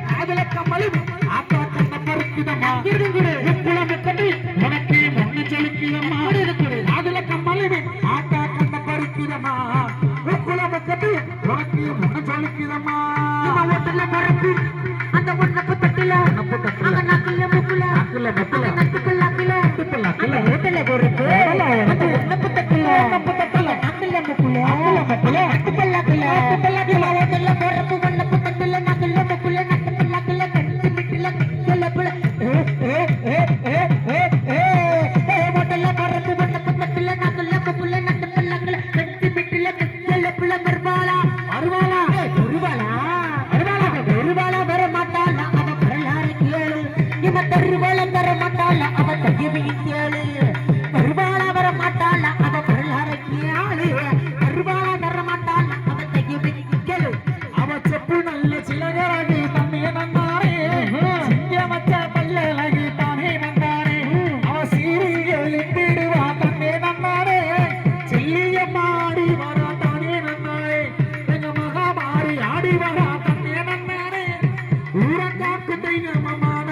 காதுல கமலு ஜொலிக்குதம்மா குளமுக்கடி உனக்கு முன்னு ஜொலிக்குதம்மா அதுல கம்மலிவி ஆட்டா கண்ண பறிக்குதம்மா குளமுக்கடி உனக்கு முன்னு ஜொலிக்குதம்மா ஒட்டுல மரப்பு அந்த ஒன்னப்பு தட்டுல அந்த நக்குல முக்குல நக்குல அந்த ஹோட்டல பொறுப்பு அந்த ஒன்னப்பு தட்டுல நக்குல முக்குல நக்குல ஹோட்டல பொறுப்பு ஒன்னப்பு தட்டுல நக்குல முக்குல நக்குல கட்டி மிட்டில செல்லப்புல ஹோட்டல பொறுப்பு ஒன்னப்பு தட்டுல நக்குல முக்குல நக்குல கட்டி மிட்டில செல்லப்புல மர்பாலா பெருவாளா வர மாட்டாள அவ பரலாறு கேளு இவ தருவாள தர மாட்டாள அவ தையவியின் கேளு பெருவாளா வர மாட்டாள அவ பரலாறு கேளு பெருவாளா தர மாட்டாள அவ தையவியின் கேளு அவ செப்பு நல்ல சிலகராகி தண்ணி நன்னாரே சிங்க மச்ச பல்லழகி தானே நன்னாரே அவ சீரியல் இட்டிடுவா தண்ணே நன்னாரே செல்லிய மாடி வரா தானே நன்னாரே எங்க மகா மாறி ஆடி வரா தண்ணே நன்னாரே ஊரங்காக்கு தெய்வமான